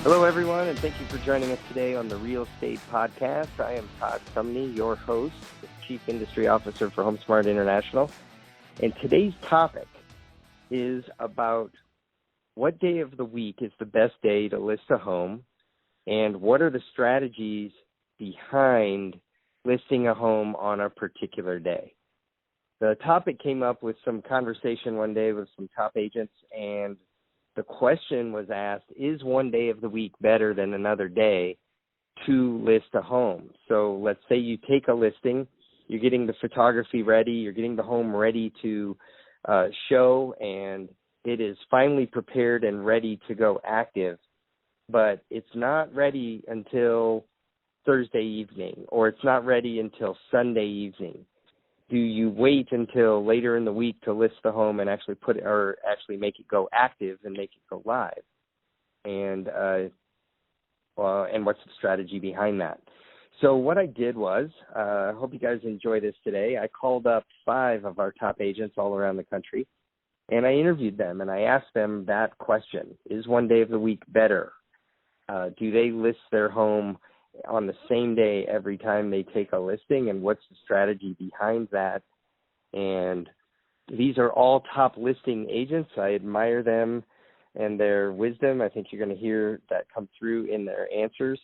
Hello, everyone, and thank you for joining us today on the Real Estate Podcast. I am Todd Sumney, your host, Chief Industry Officer for HomeSmart International. And today's topic is about what day of the week is the best day to list a home, and what are the strategies behind listing a home on a particular day. The topic came up with some conversation one day with some top agents, and the question was asked, is one day of the week better than another day to list a home? So let's say you take a listing, you're getting the photography ready, you're getting the home ready to show, and it is finally prepared and ready to go active, but it's not ready until Thursday evening, or it's not ready until Sunday evening. Do you wait until later in the week to list the home and actually actually make it go active and make it go live? And what's the strategy behind that? So what I did was, I hope you guys enjoy this today. I called up 5 of our top agents all around the country, and I interviewed them, and I asked them that question: is one day of the week better? Do they list their home on the same day every time they take a listing, and what's the strategy behind that? And these are all top listing agents. I admire them and their wisdom. I think you're going to hear that come through in their answers.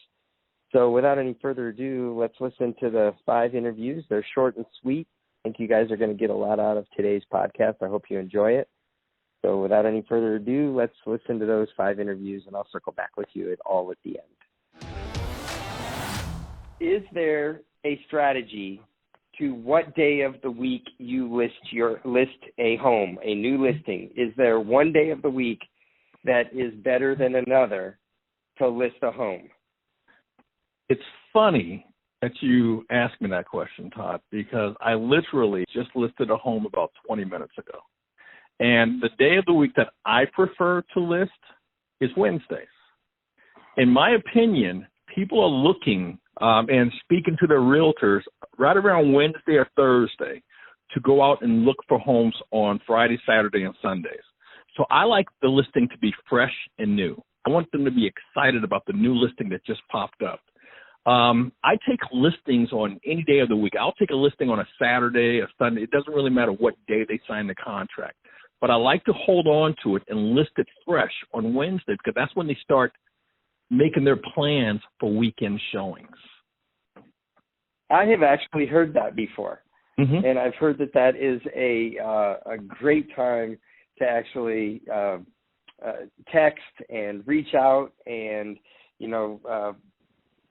So without any further ado, let's listen to the 5 interviews. They're short and sweet. I think you guys are going to get a lot out of today's podcast. I hope you enjoy it. So without any further ado, let's listen to those 5 interviews, and I'll circle back with you at the end. Is there a strategy to what day of the week you list a home, a new listing? Is there one day of the week that is better than another to list a home? It's funny that you asked me that question, Todd, because I literally just listed a home about 20 minutes ago. And the day of the week that I prefer to list is Wednesdays. In my opinion, people are looking and speaking to their realtors right around Wednesday or Thursday to go out and look for homes on Friday, Saturday, and Sundays. So I like the listing to be fresh and new. I want them to be excited about the new listing that just popped up. I take listings on any day of the week. I'll take a listing on a Saturday, a Sunday. It doesn't really matter what day they sign the contract. But I like to hold on to it and list it fresh on Wednesday, because that's when they start making their plans for weekend showings. I have actually heard that before, and I've heard that is a great time to actually text and reach out and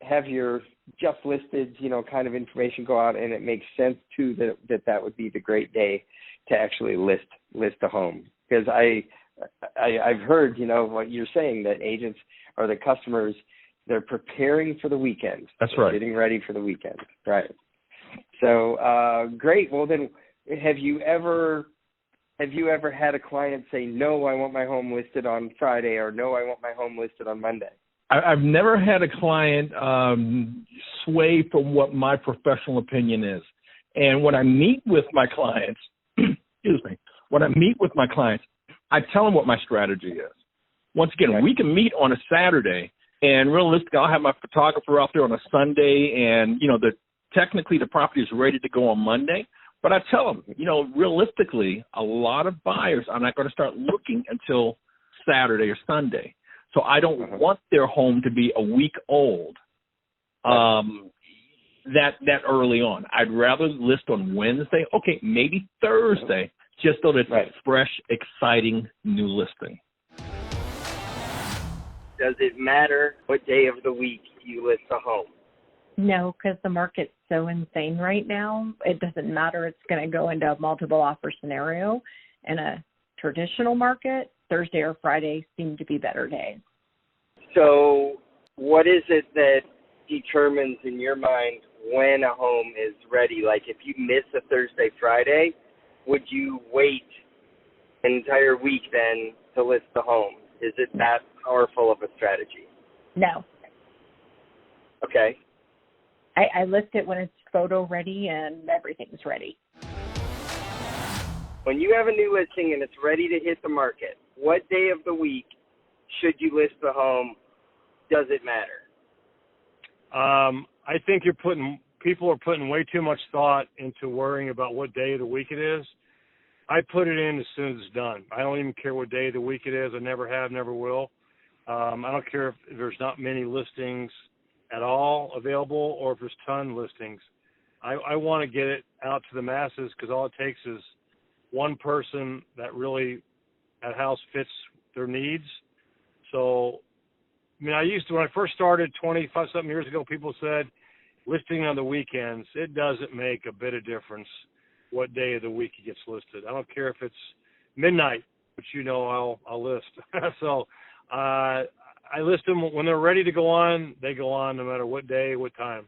have your just listed kind of information go out, and it makes sense too that would be the great day to actually list a home, because I've heard what you're saying, that agents or the customers, they're preparing for the weekend. That's right. Getting ready for the weekend. Right. So great. Well, then, have you ever had a client say, no, I want my home listed on Friday, or no, I want my home listed on Monday? I've never had a client sway from what my professional opinion is. And when I meet with my clients, I tell them what my strategy is. Once again, we can meet on a Saturday, and realistically, I'll have my photographer out there on a Sunday, and, technically the property is ready to go on Monday. But I tell them, realistically, a lot of buyers are not going to start looking until Saturday or Sunday. So I don't want their home to be a week old that early on. I'd rather list on Wednesday, maybe Thursday, just so that it's a fresh, exciting new listing. Does it matter what day of the week you list a home? No, because the market's so insane right now. It doesn't matter. It's going to go into a multiple offer scenario. In a traditional market, Thursday or Friday seem to be better days. So what is it that determines in your mind when a home is ready? Like, if you miss a Thursday, Friday, would you wait an entire week then to list the home? Is it that powerful of a strategy? No. Okay. I list it when it's photo ready and everything's ready. When you have a new listing and it's ready to hit the market, what day of the week should you list the home does it matter? I think people are putting way too much thought into worrying about what day of the week it is. I put it in as soon as it's done. I don't even care what day of the week it is. I never have, never will. I don't care if there's not many listings at all available or if there's ton listings. I want to get it out to the masses because all it takes is one person that house fits their needs. So, I mean, when I first started 25-something years ago, people said listing on the weekends. It doesn't make a bit of difference what day of the week it gets listed. I don't care if it's midnight, which I'll list. So I list them when they're ready to go on. They go on no matter what day, what time.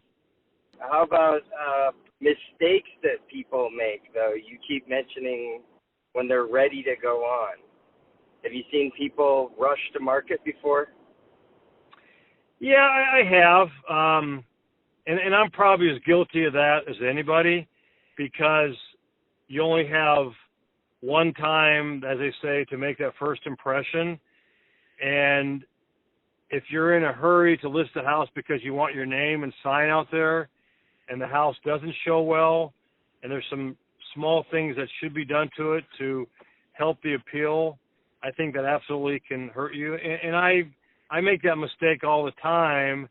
How about mistakes that people make, though? You keep mentioning when they're ready to go on. Have you seen people rush to market before? Yeah, I have. And I'm probably as guilty of that as anybody because you only have one time, as they say, to make that first impression. And if you're in a hurry to list a house because you want your name and sign out there and the house doesn't show well and there's some small things that should be done to it to help the appeal, I think that absolutely can hurt you. And I make that mistake all the time,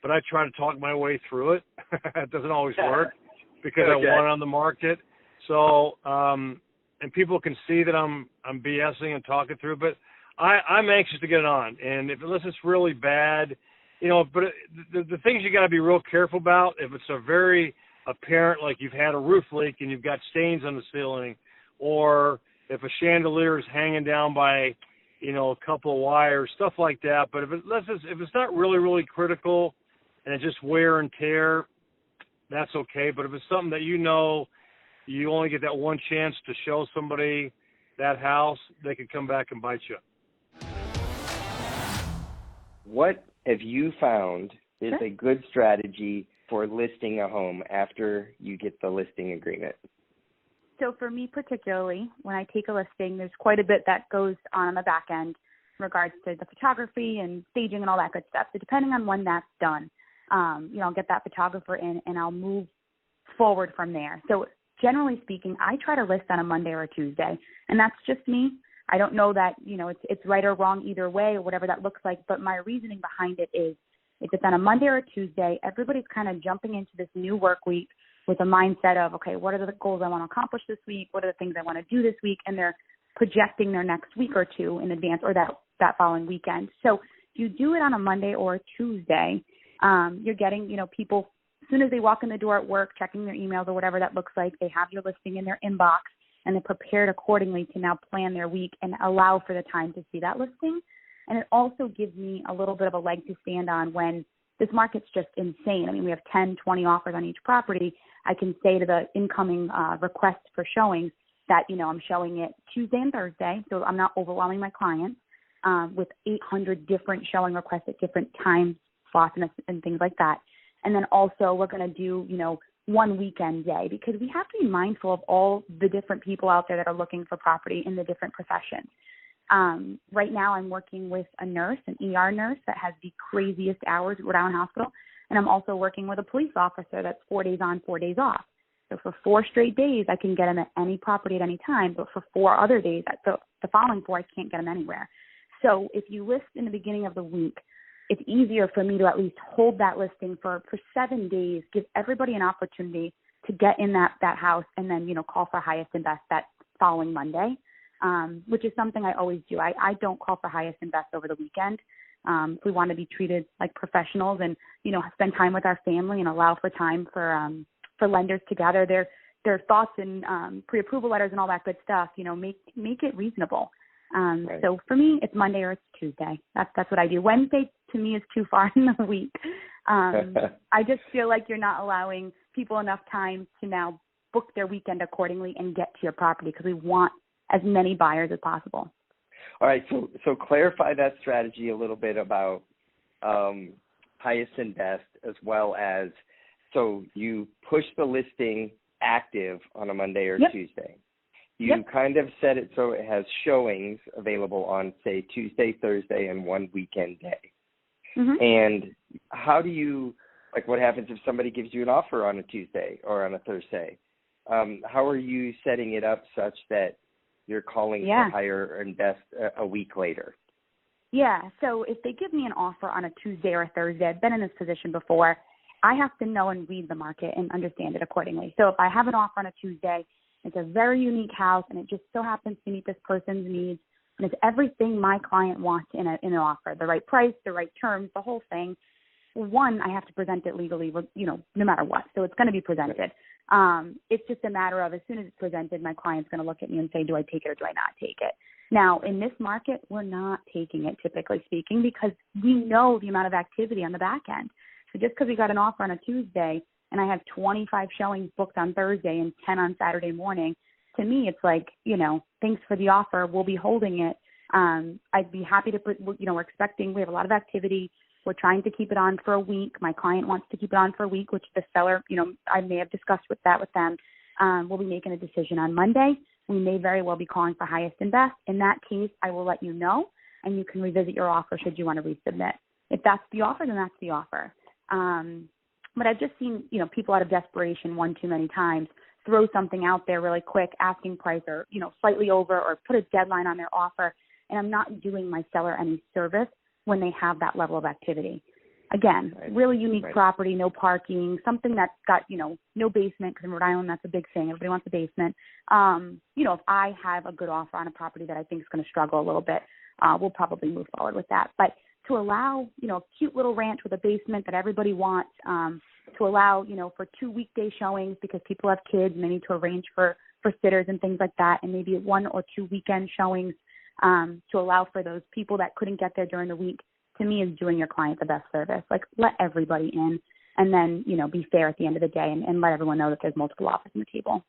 but I try to talk my way through it. It doesn't always work because I want it on the market. So, and people can see that I'm BSing and talking through, but I'm anxious to get it on. And unless it's really bad, but the things you got to be real careful about, if it's a very apparent, like you've had a roof leak and you've got stains on the ceiling, or if a chandelier is hanging down by, a couple of wires, stuff like that. But if it's not really, really critical and it's just wear and tear, that's okay. But if it's something that you only get that one chance to show somebody that house, they could come back and bite you. What have you found is a good strategy for listing a home after you get the listing agreement? So for me particularly, when I take a listing, there's quite a bit that goes on the back end in regards to the photography and staging and all that good stuff. So depending on when that's done, I'll get that photographer in and I'll move forward from there. So generally speaking, I try to list on a Monday or a Tuesday, and that's just me. I don't know that, it's right or wrong either way or whatever that looks like, but my reasoning behind it is if it's on a Monday or a Tuesday, everybody's kind of jumping into this new work week with a mindset of, okay, what are the goals I want to accomplish this week? What are the things I want to do this week? And they're projecting their next week or two in advance or that following weekend. So if you do it on a Monday or a Tuesday, you're getting, people, as soon as they walk in the door at work, checking their emails or whatever that looks like, they have your listing in their inbox and they're prepared accordingly to now plan their week and allow for the time to see that listing. And it also gives me a little bit of a leg to stand on when this market's just insane. I mean, we have 10, 20 offers on each property. I can say to the incoming requests for showings that, I'm showing it Tuesday and Thursday, so I'm not overwhelming my clients with 800 different showing requests at different time slots and things like that. And then also we're going to do, one weekend day because we have to be mindful of all the different people out there that are looking for property in the different professions. Right now I'm working with a nurse, an ER nurse that has the craziest hours at Rhode Island Hospital. And I'm also working with a police officer that's 4 days on, 4 days off. So for 4 straight days, I can get them at any property at any time. But for 4 other days, the following 4, I can't get them anywhere. So if you list in the beginning of the week, it's easier for me to at least hold that listing for 7 days, give everybody an opportunity to get in that house and then, call for highest and best that following Monday, which is something I always do. I don't call for highest and best over the weekend. We want to be treated like professionals and, spend time with our family and allow for time for lenders to gather their thoughts and pre-approval letters and all that good stuff, make it reasonable. Right. So for me, it's Monday or it's Tuesday. That's what I do. Wednesday to me is too far in the week. I just feel like you're not allowing people enough time to now book their weekend accordingly and get to your property because we want as many buyers as possible. All right. So clarify that strategy a little bit about highest and best, as well as, so you push the listing active on a Monday or Tuesday. You kind of set it so it has showings available on, say, Tuesday, Thursday, and one weekend day. And how do you, like, what happens if somebody gives you an offer on a Tuesday or on a Thursday? How are you setting it up such that you're calling to hire and invest a week later? Yeah, so if they give me an offer on a Tuesday or a Thursday, I've been in this position before, I have to know and read the market and understand it accordingly. So if I have an offer on a Tuesday, it's a very unique house, and it just so happens to meet this person's needs, and it's everything my client wants in an offer, the right price, the right terms, the whole thing. One, I have to present it legally, no matter what. So it's going to be presented. It's just a matter of, as soon as it's presented, my client's going to look at me and say, do I take it or do I not take it? Now, in this market, we're not taking it, typically speaking, because we know the amount of activity on the back end. So just because we got an offer on a Tuesday and I have 25 showings booked on Thursday and 10 on Saturday morning, to me, it's like, thanks for the offer. We'll be holding it. I'd be happy to, we're expecting, we have a lot of activity. We're trying to keep it on for a week. My client wants to keep it on for a week, which the seller, I may have discussed with them. We'll be making a decision on Monday. We may very well be calling for highest and best. In that case, I will let you know, and you can revisit your offer should you want to resubmit. If that's the offer, then that's the offer. But I've just seen, people out of desperation one too many times throw something out there really quick, asking price or, slightly over, or put a deadline on their offer. And I'm not doing my seller any service when they have that level of activity. Again, really unique property, no parking, something that's got, no basement, because in Rhode Island, that's a big thing. Everybody wants a basement. If I have a good offer on a property that I think is going to struggle a little bit, we'll probably move forward with that. But to allow, a cute little ranch with a basement that everybody wants, to allow, for 2 weekday showings because people have kids and they need to arrange for sitters and things like that, and maybe 1 or 2 weekend showings, to allow for those people that couldn't get there during the week, to me, is doing your client the best service. Like, let everybody in, and then, be fair at the end of the day and let everyone know that there's multiple offers on the table.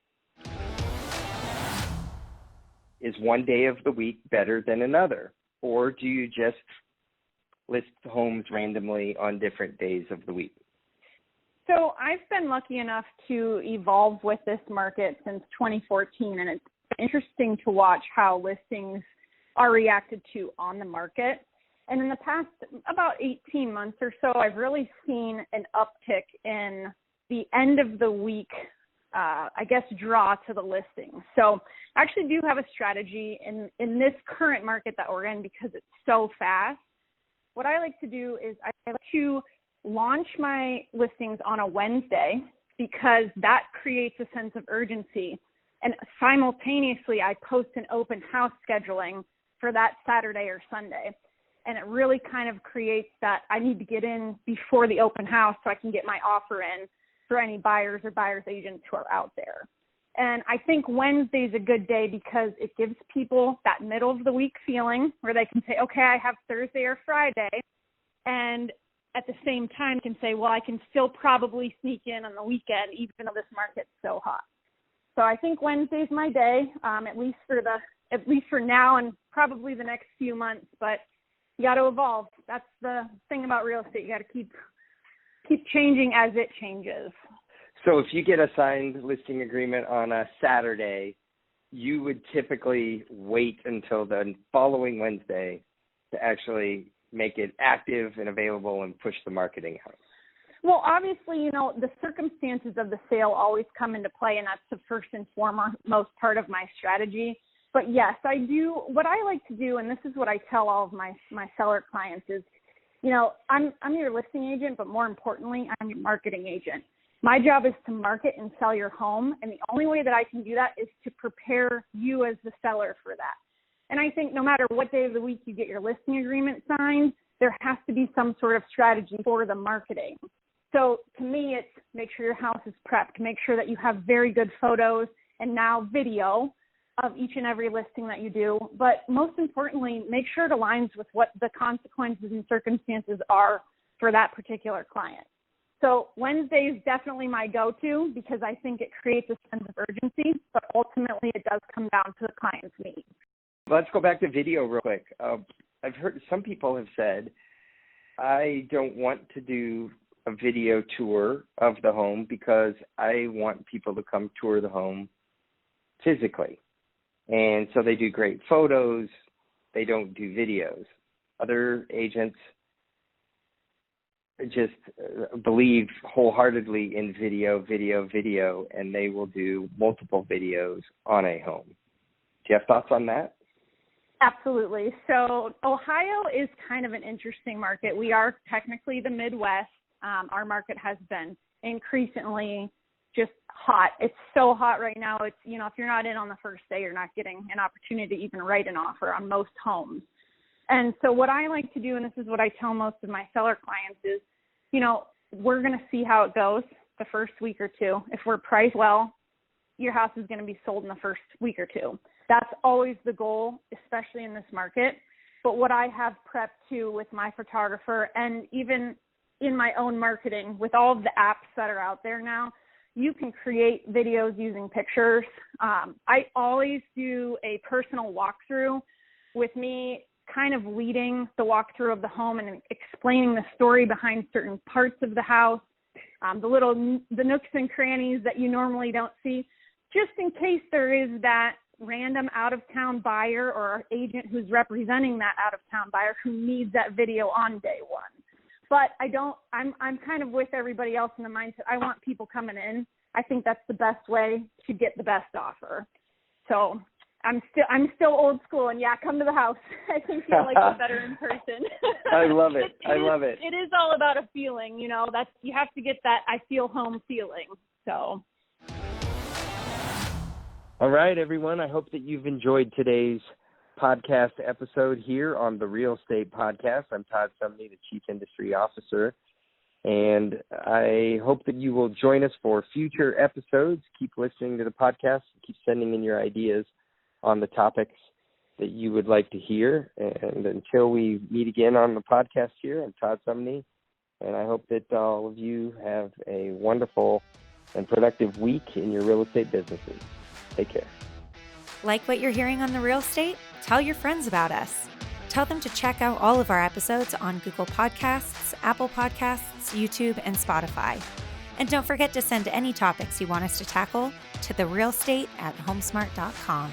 Is one day of the week better than another? Or do you just list homes randomly on different days of the week? So I've been lucky enough to evolve with this market since 2014, and it's interesting to watch how listings are reacted to on the market. And in the past about 18 months or so, I've really seen an uptick in the end of the week, draw to the listing. So I actually do have a strategy in this current market that we're in, because it's so fast. What I like to do is I like to launch my listings on a Wednesday, because that creates a sense of urgency. And simultaneously, I post an open house scheduling for that Saturday or Sunday. And it really kind of creates that I need to get in before the open house so I can get my offer in for any buyers or buyer's agents who are out there. And I think Wednesday's a good day because it gives people that middle of the week feeling where they can say, okay, I have Thursday or Friday. And at the same time can say, well, I can still probably sneak in on the weekend, even though this market's so hot. So I think Wednesday's my day, at least for now and probably the next few months. But you got to evolve. That's the thing about real estate. You got to keep changing as it changes. So if you get a signed listing agreement on a Saturday, you would typically wait until the following Wednesday to actually make it active and available and push the marketing out. Well, obviously, the circumstances of the sale always come into play, and that's the first and foremost part of my strategy. But yes, I do. What I like to do, and this is what I tell all of my seller clients, is, I'm your listing agent, but more importantly, I'm your marketing agent. My job is to market and sell your home, and the only way that I can do that is to prepare you as the seller for that. And I think no matter what day of the week you get your listing agreement signed, there has to be some sort of strategy for the marketing. So to me, it's make sure your house is prepped, make sure that you have very good photos and now video of each and every listing that you do. But most importantly, make sure it aligns with what the consequences and circumstances are for that particular client. So Wednesday is definitely my go-to because I think it creates a sense of urgency, but ultimately it does come down to the client's needs. Let's go back to video real quick. I've heard some people have said, I don't want to do a video tour of the home because I want people to come tour the home physically. And so they do great photos. They don't do videos. Other agents just believe wholeheartedly in video, and they will do multiple videos on a home. Do you have thoughts on that? Absolutely. So Ohio is kind of an interesting market. We are technically the Midwest. Our market has been increasingly just hot. It's so hot right now. It's, if you're not in on the first day, you're not getting an opportunity to even write an offer on most homes. And so what I like to do, and this is what I tell most of my seller clients, is, we're going to see how it goes the first week or two. If we're priced well, your house is going to be sold in the first week or two. That's always the goal, especially in this market. But what I have prepped too with my photographer, and even in my own marketing with all of the apps that are out there now, you can create videos using pictures. I always do a personal walkthrough with me kind of leading the walkthrough of the home and explaining the story behind certain parts of the house, the nooks and crannies that you normally don't see, just in case there is that random out-of-town buyer or agent who's representing that out-of-town buyer who needs that video on day one. But I'm kind of with everybody else in the mindset. I want people coming in. I think that's the best way to get the best offer. So I'm still old school, and come to the house. I think you'll like it better in person. I love it. I love it. It is all about a feeling, that's, you have to get that I feel home feeling. So. All right, everyone. I hope that you've enjoyed today's podcast episode here on the Real Estate Podcast. I'm Todd Sumney, the Chief Industry Officer, and I hope that you will join us for future episodes. Keep listening to the podcast. Keep sending in your ideas on the topics that you would like to hear. And until we meet again on the podcast here, I'm Todd Sumney, and I hope that all of you have a wonderful and productive week in your real estate businesses. Take care. Like what you're hearing on The Real Estate? Tell your friends about us. Tell them to check out all of our episodes on Google Podcasts, Apple Podcasts, YouTube, and Spotify. And don't forget to send any topics you want us to tackle to therealestate@homesmart.com.